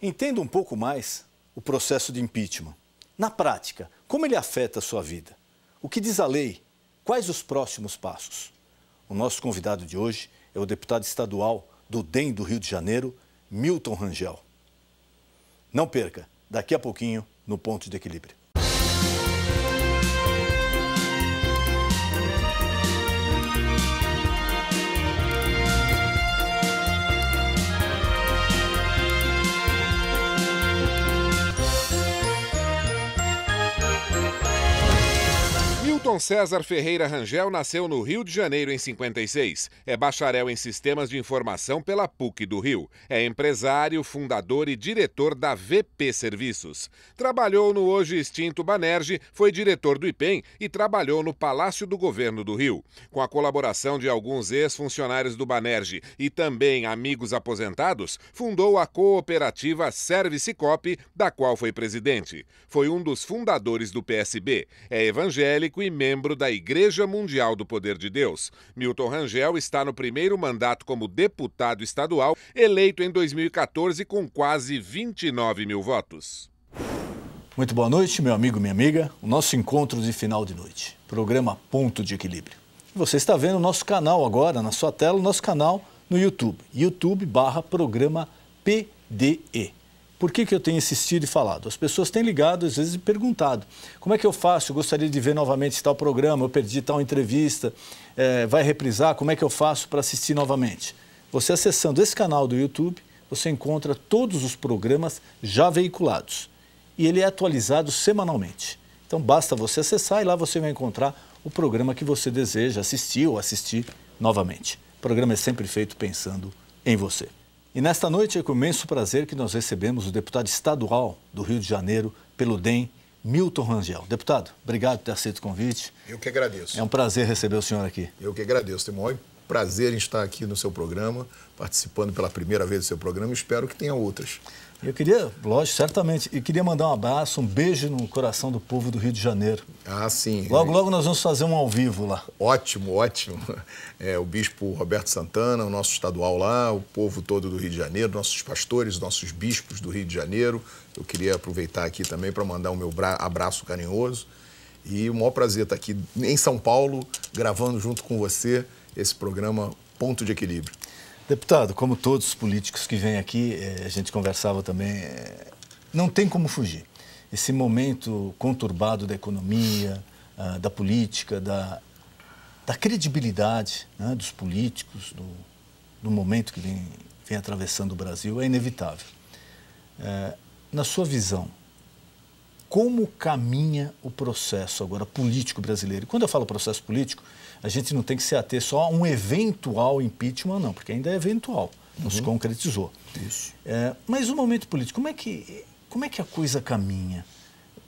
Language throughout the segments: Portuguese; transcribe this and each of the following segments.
Entenda um pouco mais o processo de impeachment. Na prática, como ele afeta a sua vida? O que diz a lei? Quais os próximos passos? O nosso convidado de hoje é o deputado estadual do DEM do Rio de Janeiro, Milton Rangel. Não perca, daqui a pouquinho, no Ponto de Equilíbrio. Milton César Ferreira Rangel nasceu no Rio de Janeiro em 56. É bacharel em Sistemas de Informação pela PUC do Rio. É empresário, fundador e diretor da VP Serviços. Trabalhou no hoje extinto Banerj, foi diretor do IPEM e trabalhou no Palácio do Governo do Rio. Com a colaboração de alguns ex-funcionários do Banerj e também amigos aposentados, fundou a cooperativa Service Cop, da qual foi presidente. Foi um dos fundadores do PSB. É evangélico e membro da Igreja Mundial do Poder de Deus. Milton Rangel está no primeiro mandato como deputado estadual, eleito em 2014 com quase 29 mil votos. Muito boa noite, meu amigo, minha amiga. O nosso encontro de final de noite. Programa Ponto de Equilíbrio. Você está vendo o nosso canal agora, na sua tela, o nosso canal no YouTube. YouTube/programa PDE. Por que eu tenho insistido e falado? As pessoas têm ligado, às vezes, e perguntado. Como é que eu faço? Eu gostaria de ver novamente tal programa, eu perdi tal entrevista, vai reprisar, como é que eu faço para assistir novamente? Você acessando esse canal do YouTube, você encontra todos os programas já veiculados. E ele é atualizado semanalmente. Então, basta você acessar e lá você vai encontrar o programa que você deseja assistir ou assistir novamente. O programa é sempre feito pensando em você. E nesta noite é com imenso prazer que nós recebemos o deputado estadual do Rio de Janeiro pelo DEM, Milton Rangel. Deputado, obrigado por ter aceito o convite. Eu que agradeço. É um prazer receber o senhor aqui. Eu que agradeço. Tenho o maior prazer em estar aqui no seu programa, participando pela primeira vez do seu programa e espero que tenha outras. Eu queria, lógico, certamente, eu queria mandar um abraço, um beijo no coração do povo do Rio de Janeiro. Ah, sim. Logo, logo nós vamos fazer um ao vivo lá. Ótimo, ótimo. O bispo Roberto Santana, o nosso estadual lá, o povo todo do Rio de Janeiro, nossos pastores, nossos bispos do Rio de Janeiro. Eu queria aproveitar aqui também para mandar o meu abraço carinhoso. E o maior prazer estar aqui em São Paulo, gravando junto com você esse programa Ponto de Equilíbrio. Deputado, como todos os políticos que vêm aqui, a gente conversava também, não tem como fugir. Esse momento conturbado da economia, da política, da credibilidade, né, dos políticos, do momento que vem atravessando o Brasil, é inevitável. Na sua visão, como caminha o processo agora político brasileiro? E quando eu falo processo político, a gente não tem que se ater só a um eventual impeachment, não, porque ainda é eventual, não se concretizou. Isso. Mas o momento político, como é que a coisa caminha?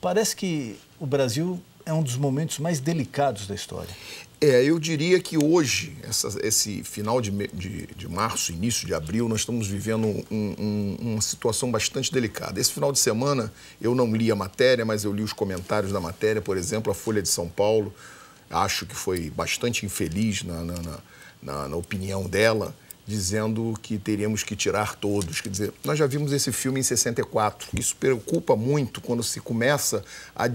Parece que o Brasil é um dos momentos mais delicados da história. Eu diria que hoje, esse final de março, início de abril, nós estamos vivendo uma situação bastante delicada. Esse final de semana, eu não li a matéria, mas eu li os comentários da matéria. Por exemplo, a Folha de São Paulo, acho que foi bastante infeliz na opinião dela, dizendo que teríamos que tirar todos. Quer dizer, nós já vimos esse filme em 64. Isso preocupa muito quando se começa a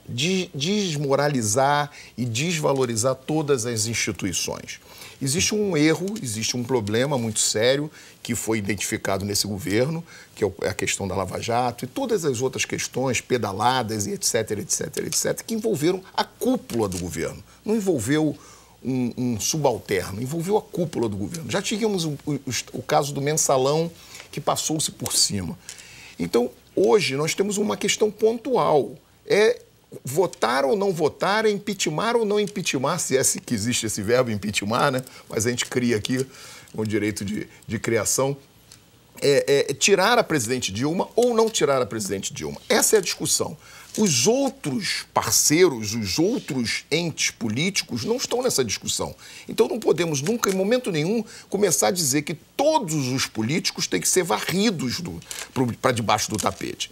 desmoralizar e desvalorizar todas as instituições. Existe um erro, existe um problema muito sério que foi identificado nesse governo, que é a questão da Lava Jato e todas as outras questões, pedaladas e etc, etc, etc, que envolveram a cúpula do governo. Não envolveu um subalterno, envolveu a cúpula do governo. Já tínhamos o caso do mensalão que passou-se por cima. Então, hoje, nós temos uma questão pontual. É votar ou não votar, é impeachment ou não impeachment, se é que existe esse verbo impeachment, né? Mas a gente cria aqui o direito de criação. Tirar a presidente Dilma ou não tirar a presidente Dilma. Essa é a discussão. Os outros parceiros, os outros entes políticos não estão nessa discussão. Então não podemos nunca, em momento nenhum, começar a dizer que todos os políticos têm que ser varridos para debaixo do tapete.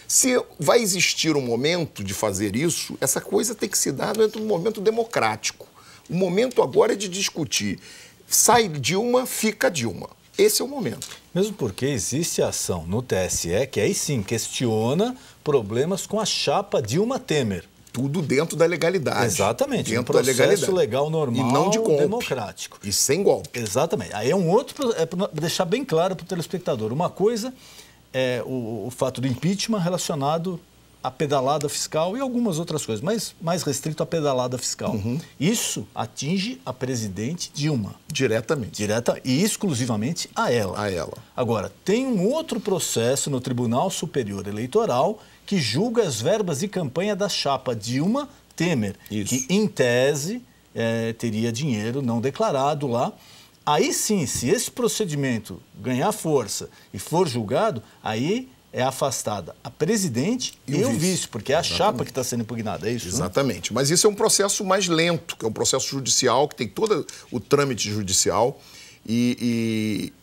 Se vai existir um momento de fazer isso, essa coisa tem que se dar dentro de um momento democrático. O momento agora é de discutir. Sai Dilma, fica Dilma. Esse é o momento. Mesmo porque existe ação no TSE que aí sim questiona problemas com a chapa Dilma Temer. Tudo dentro da legalidade. Exatamente. Dentro um processo da legalidade. Legal normal, e não de golpe. Democrático. E sem golpe. Exatamente. Aí é um outro, para deixar bem claro para o telespectador. Uma coisa é o fato do impeachment relacionado à pedalada fiscal e algumas outras coisas, mas mais restrito à pedalada fiscal. Isso atinge a presidente Dilma. Diretamente. Direta e exclusivamente a ela. A ela. Agora, tem um outro processo no Tribunal Superior Eleitoral que julga as verbas de campanha da chapa Dilma Temer, Isso. que, em tese, teria dinheiro não declarado lá. Aí sim, se esse procedimento ganhar força e for julgado, aí é afastada a presidente e o vice, porque é a chapa que está sendo impugnada, é isso? Exatamente. Né? Mas isso é um processo mais lento, que é um processo judicial, que tem todo o trâmite judicial. E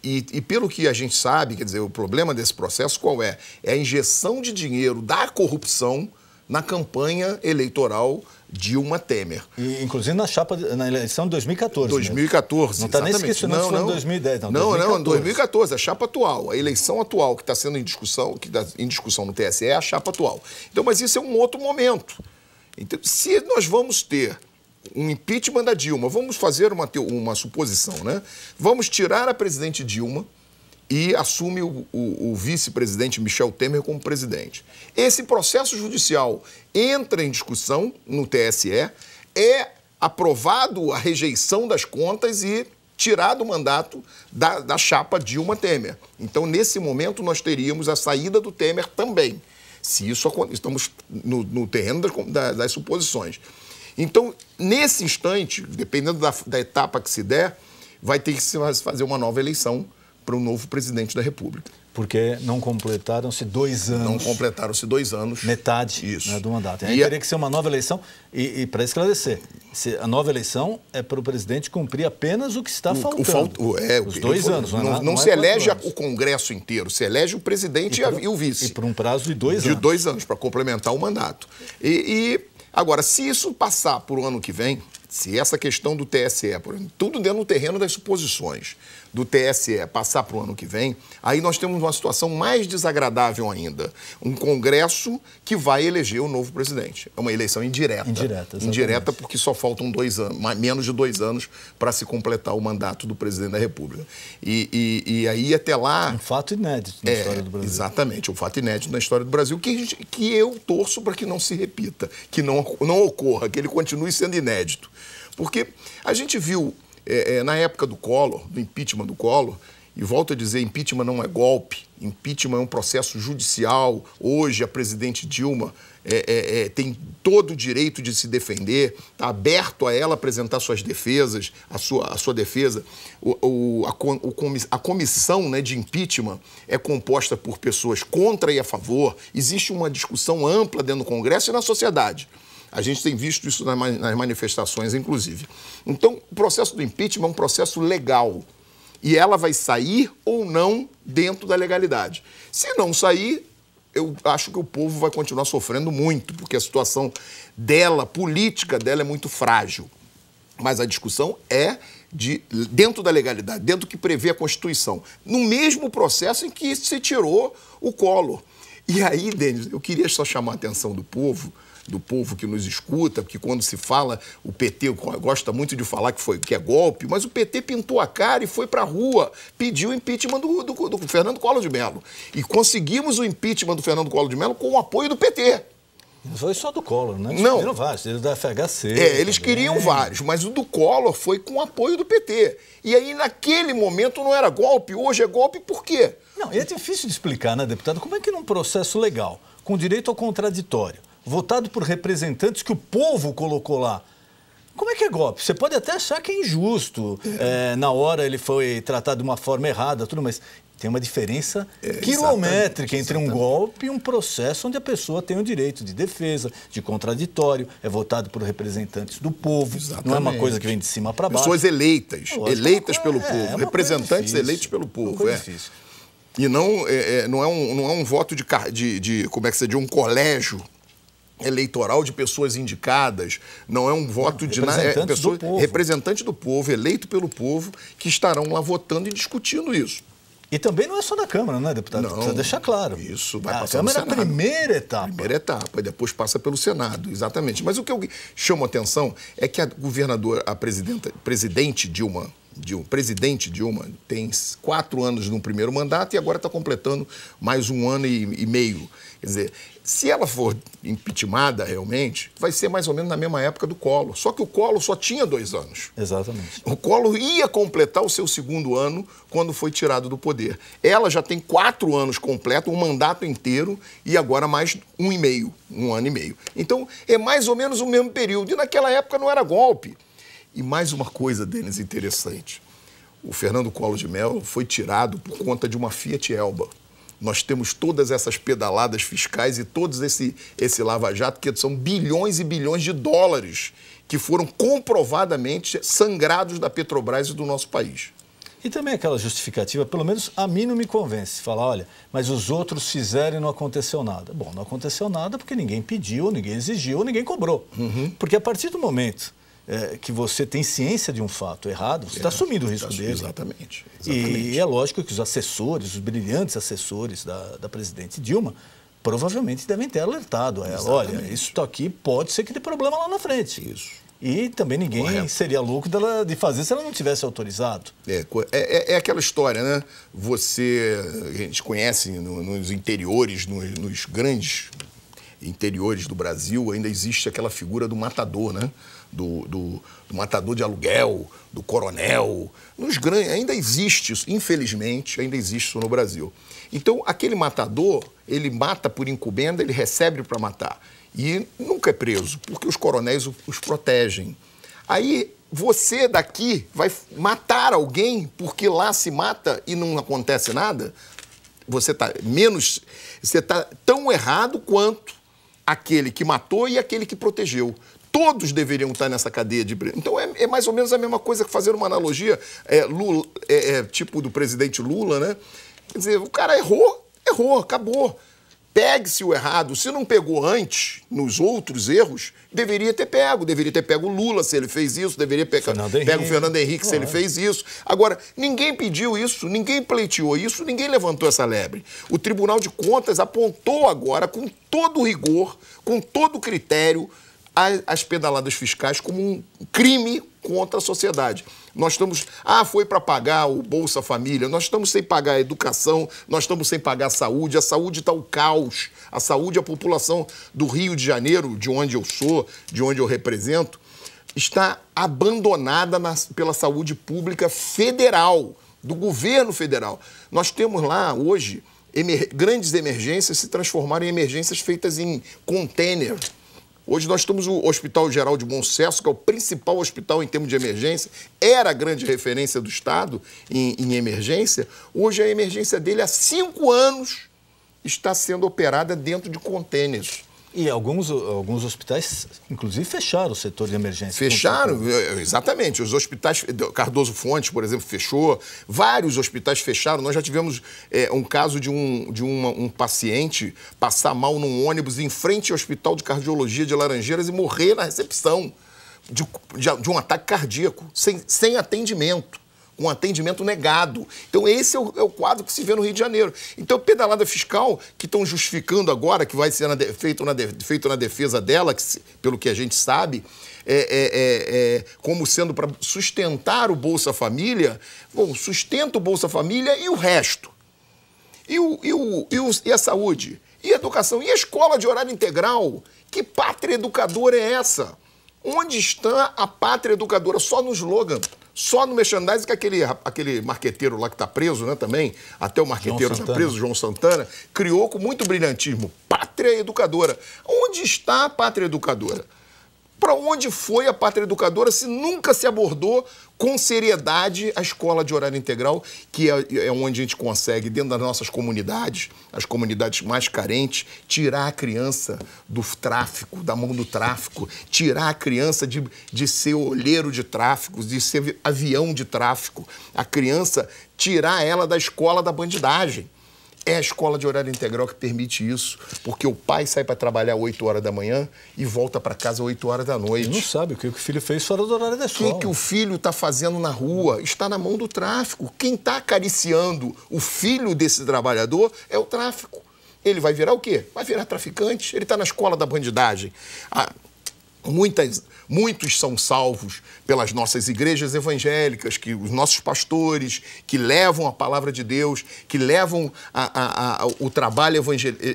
pelo que a gente sabe, quer dizer, o problema desse processo qual é? É a injeção de dinheiro da corrupção na campanha eleitoral Dilma Temer. E, inclusive na eleição de 2014. 2014, Não está nem se questionando se foi em 2010, não. Não, 2014, a chapa atual. A eleição atual que está sendo em discussão, que está em discussão no TSE é a chapa atual. Então, mas isso é um outro momento. Então, se nós vamos ter um impeachment da Dilma, vamos fazer uma suposição, né? Vamos tirar a presidente Dilma e assume o vice-presidente Michel Temer como presidente. Esse processo judicial entra em discussão no TSE, é aprovado a rejeição das contas e tirado o mandato da chapa Dilma Temer. Então, nesse momento, nós teríamos a saída do Temer também. Se isso estamos no terreno das suposições. Então, nesse instante, dependendo da etapa que se der, vai ter que se fazer uma nova eleição para o novo presidente da República. Porque não completaram-se 2 anos. Não completaram-se 2 anos. Metade isso. Né, do mandato. Aí teria que ser uma nova eleição. E para esclarecer, a nova eleição é para o presidente cumprir apenas o que está faltando. Os 2 anos. Não se elege o Congresso inteiro, se elege o presidente e o vice. E por um prazo de 2 anos. De 2 anos, para complementar o mandato. Agora, se isso passar para o ano que vem, se essa questão do TSE, por exemplo, tudo dentro do terreno das suposições do TSE passar para o ano que vem, aí nós temos uma situação mais desagradável ainda. Um Congresso que vai eleger o novo presidente. É uma eleição indireta. Indireta porque só faltam 2 anos, menos de 2 anos para se completar o mandato do presidente da República. E aí até lá... Um fato inédito na história do Brasil. Exatamente, um fato inédito na história do Brasil que eu torço para que não se repita, que não ocorra, que ele continue sendo inédito. Porque a gente viu... na época do Collor, do impeachment do Collor, e volto a dizer, impeachment não é golpe, impeachment é um processo judicial. Hoje a presidente Dilma tem todo o direito de se defender, está aberto a ela apresentar suas defesas, a sua defesa. A comissão, né, de impeachment é composta por pessoas contra e a favor. Existe uma discussão ampla dentro do Congresso e na sociedade. A gente tem visto isso nas manifestações, inclusive. Então, o processo do impeachment é um processo legal. E ela vai sair ou não dentro da legalidade. Se não sair, eu acho que o povo vai continuar sofrendo muito, porque a situação dela, política dela, é muito frágil. Mas a discussão é dentro da legalidade, dentro do que prevê a Constituição. No mesmo processo em que se tirou o Collor. E aí, Denis, eu queria só chamar a atenção do povo que nos escuta, porque quando se fala, o PT gosta muito de falar que é golpe, mas o PT pintou a cara e foi para a rua, pediu o impeachment do Fernando Collor de Mello. E conseguimos o impeachment do Fernando Collor de Mello com o apoio do PT. Não foi só do Collor, né? Eles pediram vários, eles da FHC. Eles queriam vários, mas o do Collor foi com o apoio do PT. E aí, naquele momento, não era golpe, hoje é golpe por quê? Não, e é difícil de explicar, né, deputado? Como é que num processo legal, com direito ao contraditório, votado por representantes que o povo colocou lá, como é que é golpe? Você pode até achar que é injusto, na hora ele foi tratado de uma forma errada, tudo, mas tem uma diferença quilométrica entre um golpe e um processo onde a pessoa tem o direito de defesa, de contraditório, é votado por representantes do povo, não é uma coisa que vem de cima para baixo. Pessoas eleitas pelo povo, representantes eleitos pelo povo. Difícil. E não é um voto de como é que se diz, de um colégio eleitoral de pessoas indicadas, não é um voto de representante do povo, eleito pelo povo, que estarão lá votando e discutindo isso. E também não é só na Câmara, né, deputado? Não, precisa deixar claro. Isso vai a passar no Câmara Senado. É a primeira etapa. Primeira etapa, e depois passa pelo Senado, exatamente. Mas o que eu chamo a atenção é que a governadora, presidente Dilma tem 4 anos no primeiro mandato e agora está completando mais 1 ano e meio. Quer dizer, se ela for impeachmentada realmente, vai ser mais ou menos na mesma época do Collor. Só que o Collor só tinha 2 anos. Exatamente. O Collor ia completar o seu 2º ano quando foi tirado do poder. Ela já tem 4 anos completos, um mandato inteiro, e agora mais 1 ano e meio. Então, é mais ou menos o mesmo período. E naquela época não era golpe. E mais uma coisa, Denis, interessante. O Fernando Collor de Mello foi tirado por conta de uma Fiat Elba. Nós temos todas essas pedaladas fiscais e todos esse lava-jato, que são bilhões e bilhões de dólares que foram comprovadamente sangrados da Petrobras e do nosso país. E também aquela justificativa, pelo menos a mim não me convence. Falar, olha, mas os outros fizeram e não aconteceu nada. Bom, não aconteceu nada porque ninguém pediu, ninguém exigiu, ninguém cobrou. Porque a partir do momento que você tem ciência de um fato errado, você está assumindo o risco dele. Exatamente. E é lógico que os assessores, os brilhantes assessores da presidente Dilma, provavelmente devem ter alertado a ela. Exatamente. Olha, isso aqui pode ser que dê problema lá na frente. Isso. E também ninguém seria louco de fazer se ela não tivesse autorizado. É aquela história, né? A gente conhece nos interiores, nos grandes interiores do Brasil, ainda existe aquela figura do matador, né? Do matador de aluguel, do coronel. Ainda existe isso, infelizmente, ainda existe isso no Brasil. Então, aquele matador, ele mata por encomenda, ele recebe para matar. E nunca é preso, porque os coronéis os protegem. Aí, você daqui vai matar alguém porque lá se mata e não acontece nada? Você está tão errado quanto aquele que matou e aquele que protegeu. Todos deveriam estar nessa cadeia de... Então, é mais ou menos a mesma coisa que fazer uma analogia, tipo do presidente Lula, né? Quer dizer, o cara errou, acabou. Pegue-se o errado. Se não pegou antes, nos outros erros, deveria ter pego o Lula se ele fez isso, deveria pegar o Fernando Henrique se ele fez isso. Agora, ninguém pediu isso, ninguém pleiteou isso, ninguém levantou essa lebre. O Tribunal de Contas apontou agora, com todo rigor, com todo critério, as pedaladas fiscais como um crime contra a sociedade. Nós estamos... foi para pagar o Bolsa Família, nós estamos sem pagar a educação, nós estamos sem pagar a saúde está o caos. A saúde, a população do Rio de Janeiro, de onde eu sou, de onde eu represento, está abandonada pela saúde pública federal, do governo federal. Nós temos lá, hoje, grandes emergências se transformaram em emergências feitas em container. Hoje nós temos o Hospital Geral de Bom Sucesso, que é o principal hospital em termos de emergência, era a grande referência do Estado em emergência. Hoje a emergência dele, há 5 anos, está sendo operada dentro de contêineres. E alguns hospitais, inclusive, fecharam o setor de emergência. Fecharam, exatamente. Os hospitais, Cardoso Fontes, por exemplo, fechou. Vários hospitais fecharam. Nós já tivemos um caso de um paciente passar mal num ônibus em frente ao Hospital de Cardiologia de Laranjeiras e morrer na recepção de um ataque cardíaco, sem atendimento. Um atendimento negado. Então, esse é o quadro que se vê no Rio de Janeiro. Então, pedalada fiscal, que estão justificando agora, que vai ser feito na defesa dela, pelo que a gente sabe, como sendo para sustentar o Bolsa Família. Bom, sustenta o Bolsa Família e o resto. E a saúde? E a educação? E a escola de horário integral? Que pátria educadora é essa? Onde está a pátria educadora? Só no slogan. Só no merchandising, que aquele marqueteiro lá que está preso, né, também, até o marqueteiro está preso, João Santana, criou com muito brilhantismo. Pátria educadora. Onde está a pátria educadora? Para onde foi a pátria educadora se nunca se abordou com seriedade a escola de horário integral, que é onde a gente consegue, dentro das nossas comunidades, as comunidades mais carentes, tirar a criança do tráfico, da mão do tráfico, tirar a criança de ser olheiro de tráfico, de ser avião de tráfico, a criança, tirar ela da escola da bandidagem. É a escola de horário integral que permite isso, porque o pai sai para trabalhar 8 horas da manhã e volta para casa 8 horas da noite. Ele não sabe o que o filho fez fora do horário da escola. O que o filho está fazendo na rua está na mão do tráfico. Quem está acariciando o filho desse trabalhador é o tráfico. Ele vai virar o quê? Vai virar traficante. Ele está na escola da bandidagem. Muitos são salvos pelas nossas igrejas evangélicas, que os nossos pastores, que levam a palavra de Deus, que levam o trabalho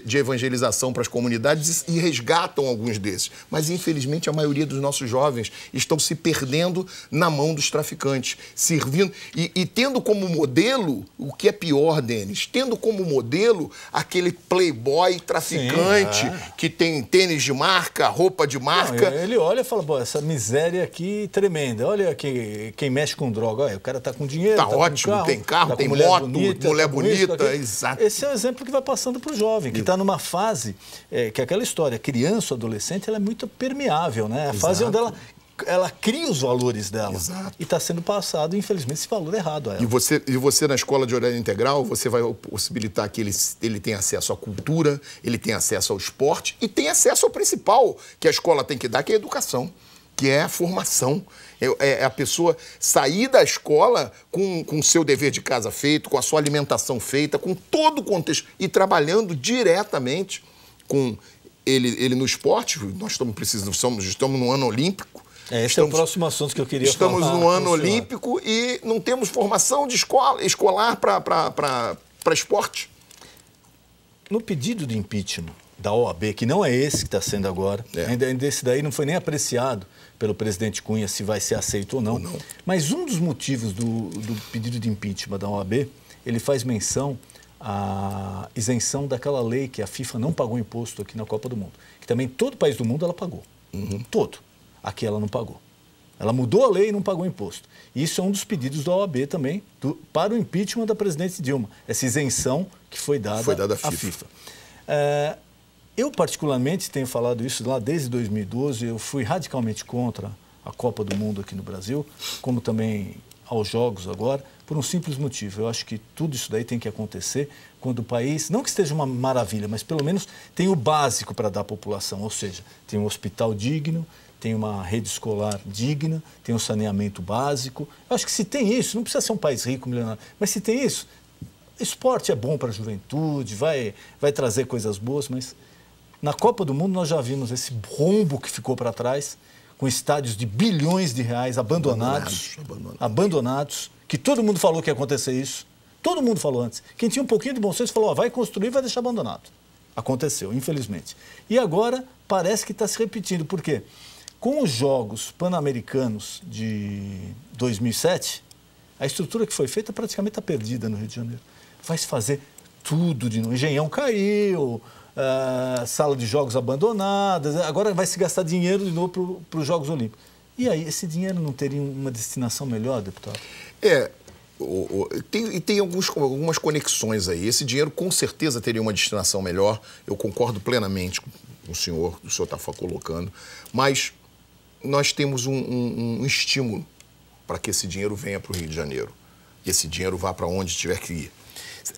de evangelização para as comunidades e resgatam alguns desses. Mas, infelizmente, a maioria dos nossos jovens estão se perdendo na mão dos traficantes, servindo e tendo como modelo, o que é pior, Denis, tendo como modelo aquele playboy traficante que tem tênis de marca, roupa de marca. Não, ele olha e fala, pô, essa miséria aqui tremenda. Olha aqui, quem mexe com droga. Olha, o cara tá com dinheiro, tá ótimo, tem carro, tem moto, mulher bonita. Exato. Esse é o exemplo que vai passando para o jovem, que está numa fase, que é aquela história, criança, adolescente, ela é muito permeável, né? A fase onde ela cria os valores dela. Exato. E está sendo passado, infelizmente, esse valor errado a ela. E você na escola de horário integral, você vai possibilitar que ele tenha acesso à cultura, ele tenha acesso ao esporte e tenha acesso ao principal que a escola tem que dar, que é a educação, que é a formação. É a pessoa sair da escola com o seu dever de casa feito, com a sua alimentação feita, com todo o contexto e trabalhando diretamente com ele no esporte. Nós estamos no ano olímpico. Esse é o próximo assunto que eu queria falar. Estamos no ano olímpico e não temos formação de escolar para esporte. No pedido de impeachment da OAB, que não é esse que está sendo agora, ainda esse daí não foi nem apreciado pelo presidente Cunha se vai ser aceito ou não. Mas um dos motivos do pedido de impeachment da OAB, ele faz menção à isenção daquela lei que a FIFA não pagou imposto aqui na Copa do Mundo. Que também todo país do mundo ela pagou. Todo. Aqui ela não pagou. Ela mudou a lei e não pagou imposto. E isso é um dos pedidos da OAB também para o impeachment da presidente Dilma. Essa isenção que foi dada à FIFA. Eu, particularmente, tenho falado isso lá desde 2012. Eu fui radicalmente contra a Copa do Mundo aqui no Brasil, como também aos Jogos agora, por um simples motivo. Eu acho que tudo isso daí tem que acontecer quando o país, não que esteja uma maravilha, mas pelo menos tem o básico para dar à população. Ou seja, tem um hospital digno, tem uma rede escolar digna, tem um saneamento básico. Eu acho que se tem isso, não precisa ser um país rico, milionário, mas se tem isso, esporte é bom para a juventude, vai trazer coisas boas, mas na Copa do Mundo nós já vimos esse rombo que ficou para trás, com estádios de bilhões de reais abandonados, que todo mundo falou que ia acontecer isso, todo mundo falou antes. Quem tinha um pouquinho de bom senso falou, vai construir e vai deixar abandonado. Aconteceu, infelizmente. E agora parece que está se repetindo, por quê? Com os Jogos Pan-Americanos de 2007, a estrutura que foi feita praticamente está perdida no Rio de Janeiro. Vai se fazer tudo de novo. O Engenhão caiu, sala de jogos abandonada, agora vai se gastar dinheiro de novo para os Jogos Olímpicos. E aí, esse dinheiro não teria uma destinação melhor, deputado? Tem algumas conexões aí. Esse dinheiro com certeza teria uma destinação melhor. Eu concordo plenamente com o senhor está colocando, mas nós temos um estímulo para que esse dinheiro venha para o Rio de Janeiro. E esse dinheiro vá para onde tiver que ir.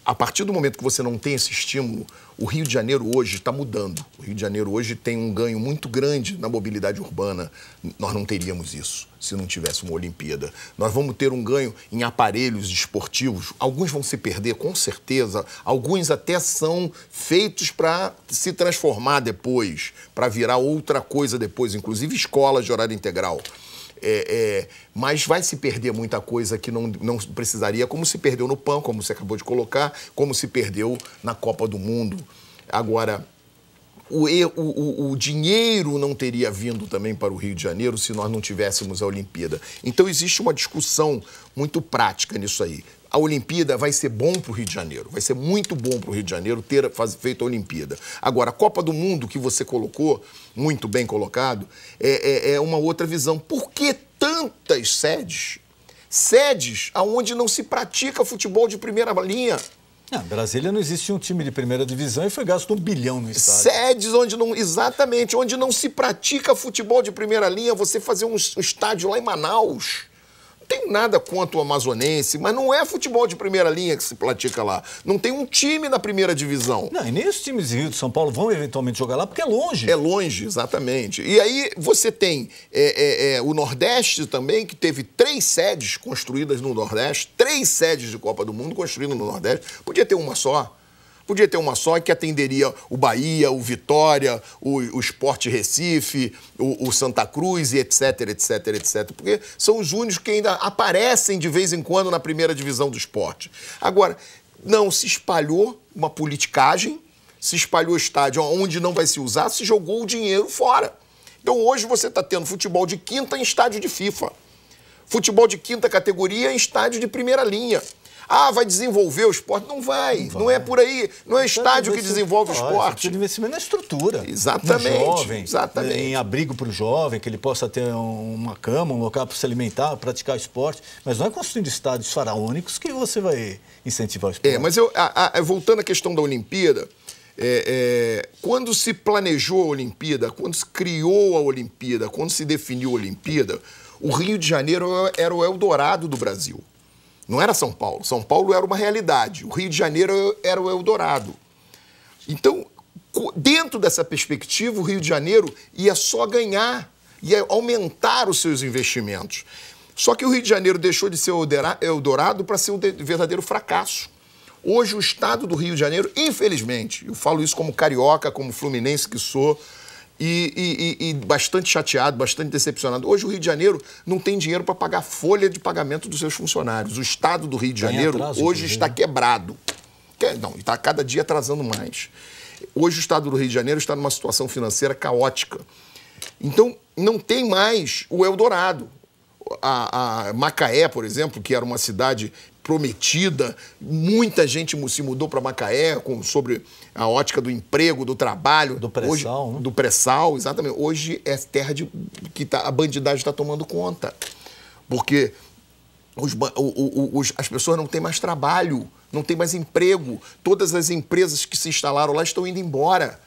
A partir do momento que você não tem esse estímulo, o Rio de Janeiro hoje está mudando. O Rio de Janeiro hoje tem um ganho muito grande na mobilidade urbana. Nós não teríamos isso se não tivesse uma Olimpíada. Nós vamos ter um ganho em aparelhos esportivos. Alguns vão se perder, com certeza. Alguns até são feitos para se transformar depois, para virar outra coisa depois, inclusive escolas de horário integral. Mas vai se perder muita coisa que não precisaria, como se perdeu no PAN, como você acabou de colocar, como se perdeu na Copa do Mundo. Agora, o dinheiro não teria vindo também para o Rio de Janeiro se nós não tivéssemos a Olimpíada. Então, existe uma discussão muito prática nisso aí. A Olimpíada vai ser bom para o Rio de Janeiro, vai ser muito bom para o Rio de Janeiro ter feito a Olimpíada. Agora, a Copa do Mundo que você colocou, muito bem colocado, é uma outra visão. Por que tantas sedes? Sedes onde não se pratica futebol de primeira linha. Brasília não existe um time de primeira divisão e foi gasto 1 bilhão no estádio. Sedes onde não se pratica futebol de primeira linha, você fazer um estádio lá em Manaus. Tem nada contra o amazonense, mas não é futebol de primeira linha que se pratica lá. Não tem um time na primeira divisão. Não, e nem os times de Rio de São Paulo vão eventualmente jogar lá porque é longe. É longe, exatamente. E aí você tem o Nordeste também, que teve 3 sedes construídas no Nordeste, 3 sedes de Copa do Mundo construídas no Nordeste. Podia ter uma só. Podia ter uma só que atenderia o Bahia, o Vitória, o Sport Recife, o Santa Cruz e etc, etc, etc. Porque são os únicos que ainda aparecem de vez em quando na primeira divisão do esporte. Agora, não, se espalhou uma politicagem, se espalhou estádio onde não vai se usar, se jogou o dinheiro fora. Então hoje você está tendo futebol de quinta em estádio de FIFA. Futebol de quinta categoria em estádio de primeira linha. Ah, vai desenvolver o esporte? Não vai. Não é por aí. Não é o estádio que desenvolve o esporte. Precisa de investimento na estrutura. Exatamente. No jovem, exatamente. Em abrigo para o jovem, que ele possa ter uma cama, um local para se alimentar, praticar esporte. Mas não é construindo estádios faraônicos que você vai incentivar o esporte. Mas voltando à questão da Olimpíada, quando se planejou a Olimpíada, quando se criou a Olimpíada, quando se definiu a Olimpíada, o Rio de Janeiro era o Eldorado do Brasil. Não era São Paulo. São Paulo era uma realidade. O Rio de Janeiro era o Eldorado. Então, dentro dessa perspectiva, o Rio de Janeiro ia só ganhar, ia aumentar os seus investimentos. Só que o Rio de Janeiro deixou de ser o Eldorado para ser um verdadeiro fracasso. Hoje, o estado do Rio de Janeiro, infelizmente, eu falo isso como carioca, como fluminense que sou, e bastante chateado, bastante decepcionado. Hoje o Rio de Janeiro não tem dinheiro para pagar a folha de pagamento dos seus funcionários. O estado do Rio de Janeiro hoje está quebrado. Não, está cada dia atrasando mais. Hoje o estado do Rio de Janeiro está numa situação financeira caótica. Então, não tem mais o Eldorado. A Macaé, por exemplo, que era uma cidade prometida, muita gente se mudou para Macaé sobre a ótica do emprego, do trabalho. Do pré-sal, né? Do pré-sal, exatamente. Hoje é terra que a bandidagem está tomando conta. Porque as pessoas não têm mais trabalho, não têm mais emprego. Todas as empresas que se instalaram lá estão indo embora.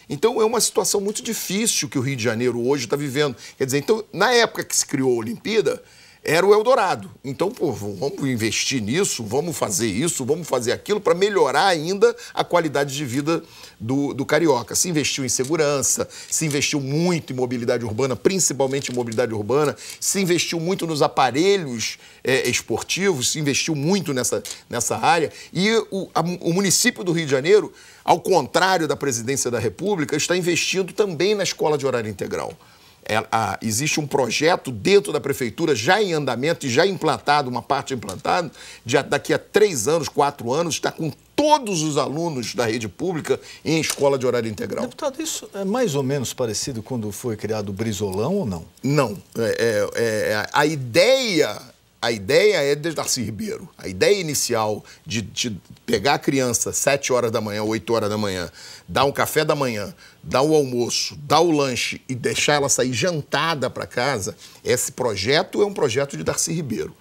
Então, é uma situação muito difícil que o Rio de Janeiro hoje está vivendo. Quer dizer, então, na época que se criou a Olimpíada, era o Eldorado. Então, vamos investir nisso, vamos fazer isso, vamos fazer aquilo para melhorar ainda a qualidade de vida do carioca. Se investiu em segurança, se investiu muito em mobilidade urbana, principalmente em mobilidade urbana, se investiu muito nos aparelhos esportivos, se investiu muito nessa área. E o município do Rio de Janeiro, ao contrário da Presidência da República, está investindo também na escola de horário integral. Existe um projeto dentro da prefeitura já em andamento e já implantado, uma parte implantada, daqui a 3 anos, 4 anos, está com todos os alunos da rede pública em escola de horário integral. Deputado, isso é mais ou menos parecido quando foi criado o Brizolão ou não? Não. A ideia é de Darcy Ribeiro. A ideia inicial de pegar a criança 7 horas da manhã, 8 horas da manhã, dar um café da manhã, dar o almoço, dar o lanche e deixar ela sair jantada para casa, esse projeto é um projeto de Darcy Ribeiro.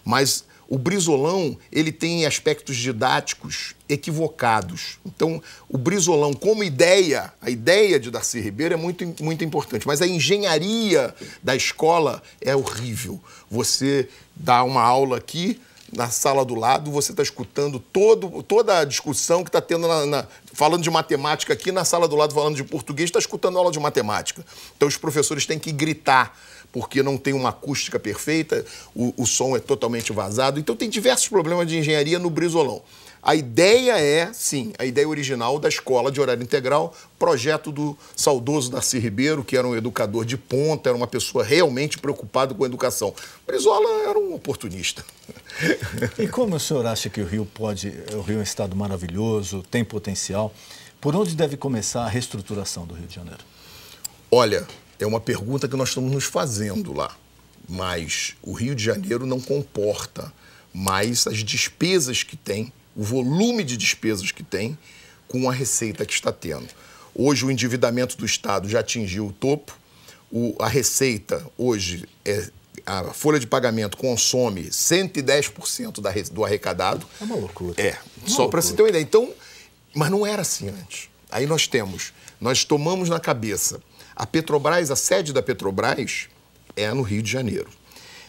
Mas o Brizolão, ele tem aspectos didáticos equivocados. Então, o Brizolão, como ideia, a ideia de Darcy Ribeiro é muito, muito importante, mas a engenharia da escola é horrível. Você dá uma aula aqui, na sala do lado, você está escutando toda a discussão que está tendo falando de matemática aqui, na sala do lado falando de português, está escutando aula de matemática. Então, os professores têm que gritar, porque não tem uma acústica perfeita, o som é totalmente vazado. Então, tem diversos problemas de engenharia no Brizolão. A ideia é, sim, a ideia original da escola de horário integral, projeto do saudoso Darcy Ribeiro, que era um educador de ponta, era uma pessoa realmente preocupada com a educação. Brizola era um oportunista. E como o senhor acha que o Rio é um estado maravilhoso, tem potencial, por onde deve começar a reestruturação do Rio de Janeiro? Olha, é uma pergunta que nós estamos nos fazendo lá, mas o Rio de Janeiro não comporta mais as despesas que tem, o volume de despesas que tem com a receita que está tendo. Hoje o endividamento do Estado já atingiu o topo, a receita hoje, a folha de pagamento consome 110% do arrecadado. É uma loucura. Só para se ter uma ideia. Então, mas não era assim antes. Aí nós tomamos na cabeça, a Petrobras, a sede da Petrobras é no Rio de Janeiro.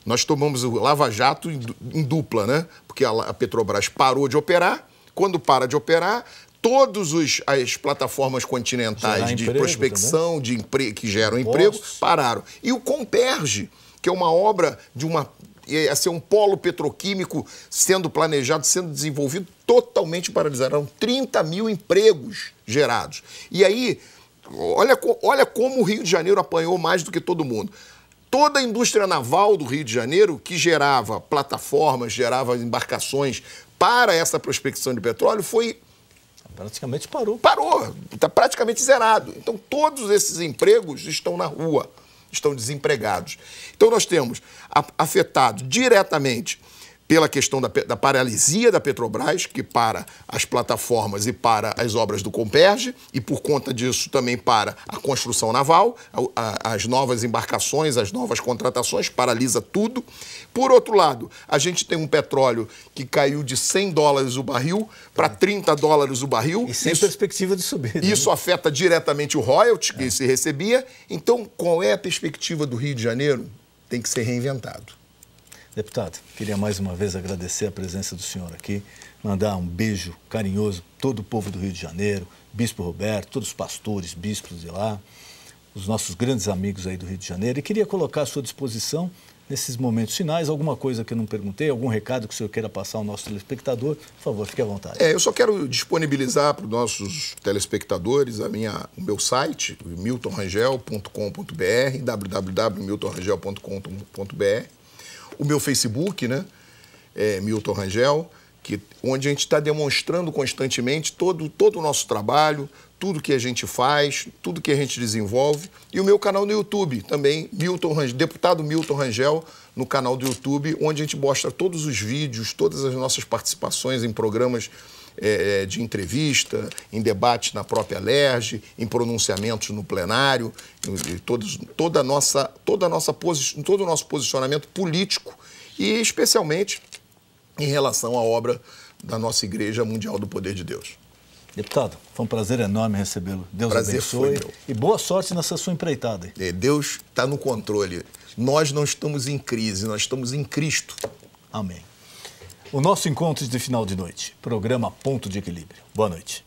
Nós tomamos o Lava Jato em dupla, né? Porque a Petrobras parou de operar. Quando para de operar, todas as plataformas continentais de prospecção, que geram emprego, pararam. E o Comperge, que é uma obra ia ser um polo petroquímico sendo planejado, sendo desenvolvido, totalmente paralisado. Eram 30 mil empregos gerados. E aí, olha como o Rio de Janeiro apanhou mais do que todo mundo. Toda a indústria naval do Rio de Janeiro, que gerava plataformas, gerava embarcações para essa prospecção de petróleo, praticamente parou. Parou, está praticamente zerado. Então, todos esses empregos estão na rua, estão desempregados. Então, nós temos afetado diretamente pela questão da paralisia da Petrobras, que para as plataformas e para as obras do Comperge, e por conta disso também para a construção naval, as novas embarcações, as novas contratações, paralisa tudo. Por outro lado, a gente tem um petróleo que caiu de $100 o barril para $30 o barril. E sem perspectiva de subida. Isso afeta diretamente o royalty que se recebia. Então, qual é a perspectiva do Rio de Janeiro? Tem que ser reinventado. Deputado, queria mais uma vez agradecer a presença do senhor aqui, mandar um beijo carinhoso a todo o povo do Rio de Janeiro, Bispo Roberto, todos os pastores, bispos de lá, os nossos grandes amigos aí do Rio de Janeiro, e queria colocar à sua disposição, nesses momentos finais, alguma coisa que eu não perguntei, algum recado que o senhor queira passar ao nosso telespectador, por favor, fique à vontade. Eu só quero disponibilizar para os nossos telespectadores o meu site, miltonrangel.com.br, www.miltonrangel.com.br, o meu Facebook, né, Milton Rangel, onde a gente está demonstrando constantemente todo o nosso trabalho, tudo que a gente faz, tudo que a gente desenvolve. E o meu canal no YouTube também, Deputado Milton Rangel, no canal do YouTube, onde a gente mostra todos os vídeos, todas as nossas participações em programas de entrevista, em debate na própria LERJ, em pronunciamentos no plenário, todo o nosso posicionamento político e especialmente em relação à obra da nossa Igreja Mundial do Poder de Deus. Deputado, foi um prazer enorme recebê-lo. Deus abençoe e boa sorte nessa sua empreitada. Deus está no controle. Nós não estamos em crise, nós estamos em Cristo. Amém. O nosso encontro de final de noite, programa Ponto de Equilíbrio. Boa noite.